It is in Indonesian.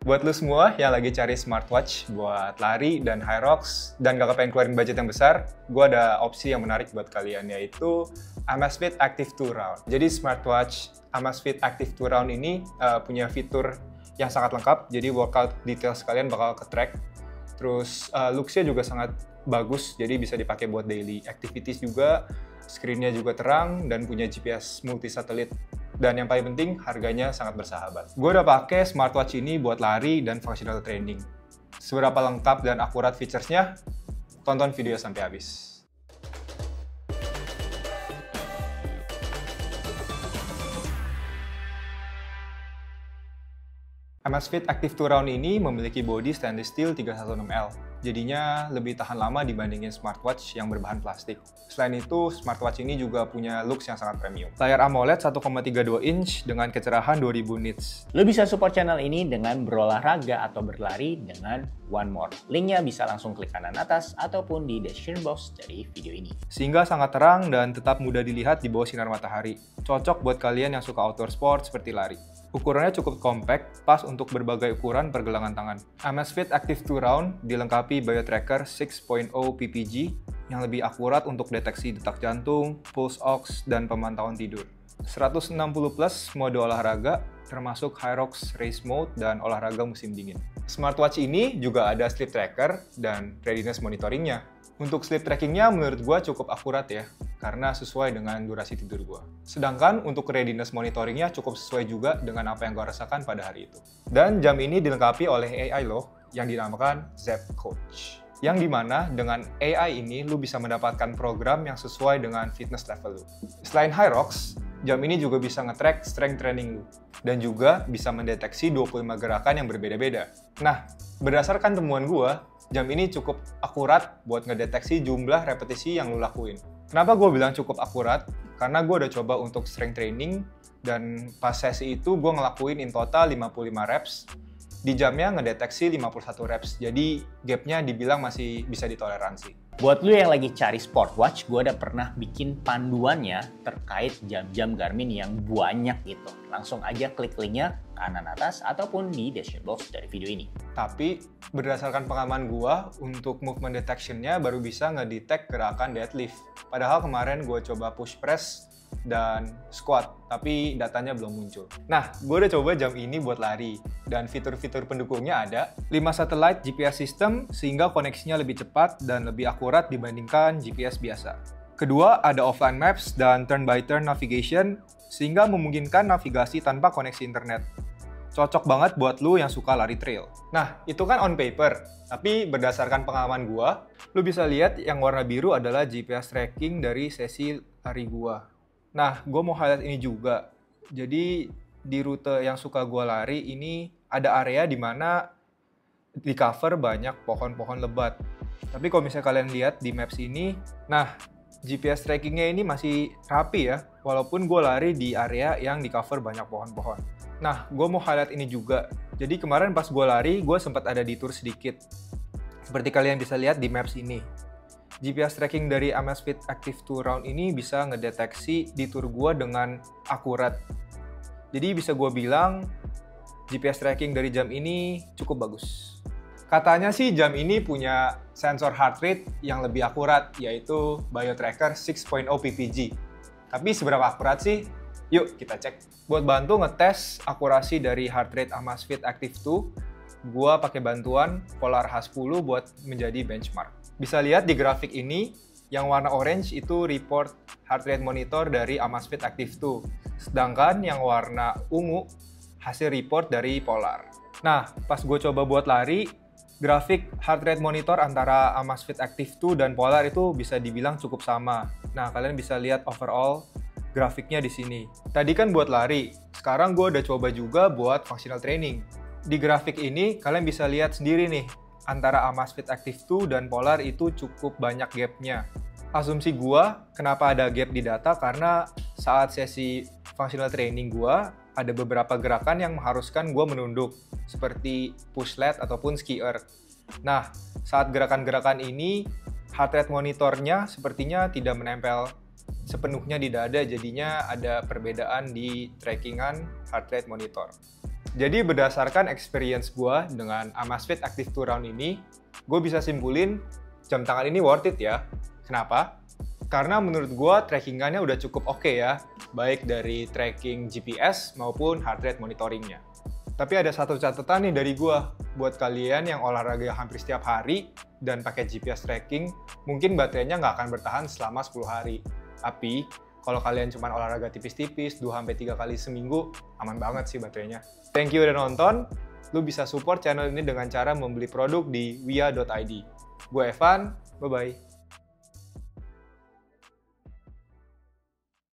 Buat lu semua yang lagi cari smartwatch buat lari dan high rocks dan gak kepengen keluarin budget yang besar, gue ada opsi yang menarik buat kalian, yaitu Amazfit Active 2 Round. Jadi smartwatch Amazfit Active 2 Round ini punya fitur yang sangat lengkap, jadi workout details kalian bakal ke-track. Terus looks-nya juga sangat bagus, jadi bisa dipakai buat daily activities juga, screen-nya juga terang, dan punya GPS multi-satelit. Dan yang paling penting, harganya sangat bersahabat. Gue udah pakai smartwatch ini buat lari dan functional training. Seberapa lengkap dan akurat features-nya? Tonton video sampai habis. Amazfit Active 2 Round ini memiliki bodi stainless steel 316L. Jadinya lebih tahan lama dibandingin smartwatch yang berbahan plastik. Selain itu, smartwatch ini juga punya looks yang sangat premium. Layar AMOLED 1,32 inch dengan kecerahan 2000 nits. Lo bisa support channel ini dengan berolahraga atau berlari dengan One More. Linknya bisa langsung klik kanan atas ataupun di description box dari video ini. Sehingga sangat terang dan tetap mudah dilihat di bawah sinar matahari. Cocok buat kalian yang suka outdoor sport seperti lari. Ukurannya cukup compact, pas untuk berbagai ukuran pergelangan tangan. Amazfit Active 2 Round dilengkapi BioTracker 6.0 PPG yang lebih akurat untuk deteksi detak jantung, pulse ox, dan pemantauan tidur. 160 plus mode olahraga, termasuk High Rocks Race Mode dan olahraga musim dingin. Smartwatch ini juga ada sleep tracker dan readiness monitoringnya. Untuk sleep trackingnya menurut gue cukup akurat ya, karena sesuai dengan durasi tidur gue. Sedangkan untuk readiness monitoringnya cukup sesuai juga dengan apa yang gue rasakan pada hari itu. Dan jam ini dilengkapi oleh AI loh, yang dinamakan Zepp Coach. Yang dimana dengan AI ini lu bisa mendapatkan program yang sesuai dengan fitness level lu. Selain High Rocks, jam ini juga bisa nge-track strength training lu. Dan juga bisa mendeteksi 25 gerakan yang berbeda-beda. Nah, berdasarkan temuan gue, jam ini cukup akurat buat ngedeteksi jumlah repetisi yang lu lakuin. Kenapa gue bilang cukup akurat? Karena gue udah coba untuk strength training, dan pas sesi itu gue ngelakuin in total 55 reps. Di jamnya ngedeteksi 51 reps, jadi gapnya dibilang masih bisa ditoleransi. Buat lu yang lagi cari smartwatch, gue udah pernah bikin panduannya terkait jam-jam Garmin yang banyak gitu. Langsung aja klik linknya kanan atas ataupun di description box dari video ini. Tapi berdasarkan pengalaman gue, untuk movement detection-nya baru bisa ngedetect gerakan deadlift. Padahal kemarin gue coba push press dan squat, tapi datanya belum muncul. Nah, gue udah coba jam ini buat lari, dan fitur-fitur pendukungnya ada 5 satellite GPS system, sehingga koneksinya lebih cepat dan lebih akurat dibandingkan GPS biasa. Kedua, ada offline maps dan turn-by-turn navigation, sehingga memungkinkan navigasi tanpa koneksi internet. Cocok banget buat lu yang suka lari trail. Nah, itu kan on paper, tapi berdasarkan pengalaman gue, lu bisa lihat yang warna biru adalah GPS tracking dari sesi lari gue. Nah, gue mau highlight ini juga. Jadi, di rute yang suka gue lari ini ada area di mana di cover banyak pohon-pohon lebat. Tapi kalau misalnya kalian lihat di maps ini, nah, GPS trackingnya ini masih rapi ya, walaupun gue lari di area yang di cover banyak pohon-pohon. Nah, gue mau highlight ini juga. Jadi kemarin pas gue lari, gue sempat ada detour sedikit. Seperti kalian bisa lihat di maps ini. GPS tracking dari Amazfit Active 2 Round ini bisa ngedeteksi detour gue dengan akurat. Jadi bisa gue bilang GPS tracking dari jam ini cukup bagus. Katanya sih jam ini punya sensor heart rate yang lebih akurat, yaitu BioTracker 6.0 PPG. Tapi seberapa akurat sih? Yuk kita cek. Buat bantu ngetes akurasi dari heart rate Amazfit Active 2, gue pakai bantuan Polar H10 buat menjadi benchmark. Bisa lihat di grafik ini, yang warna orange itu report heart rate monitor dari Amazfit Active 2. Sedangkan yang warna ungu, hasil report dari Polar. Nah, pas gue coba buat lari, grafik heart rate monitor antara Amazfit Active 2 dan Polar itu bisa dibilang cukup sama. Nah, kalian bisa lihat overall grafiknya di sini. Tadi kan buat lari, sekarang gue udah coba juga buat functional training. Di grafik ini, kalian bisa lihat sendiri nih, antara Amazfit Active 2 dan Polar itu cukup banyak gapnya. Asumsi gua kenapa ada gap di data karena saat sesi functional training gua ada beberapa gerakan yang mengharuskan gua menunduk seperti push lat ataupun ski erg. Nah, saat gerakan-gerakan ini heart rate monitornya sepertinya tidak menempel sepenuhnya di dada, jadinya ada perbedaan di trackingan heart rate monitor. Jadi berdasarkan experience gue dengan Amazfit Active 2 Round ini, gue bisa simpulin jam tangan ini worth it ya. Kenapa? Karena menurut gue trackingannya udah cukup oke ya, baik dari tracking GPS maupun heart rate monitoringnya. Tapi ada satu catatan nih dari gue, buat kalian yang olahraga hampir setiap hari dan pakai GPS tracking, mungkin baterainya nggak akan bertahan selama 10 hari. Tapi, kalau kalian cuma olahraga tipis-tipis, 2-3 kali seminggu, aman banget sih baterainya. Thank you udah nonton, lu bisa support channel ini dengan cara membeli produk di wia.id. Gue Evan, bye-bye.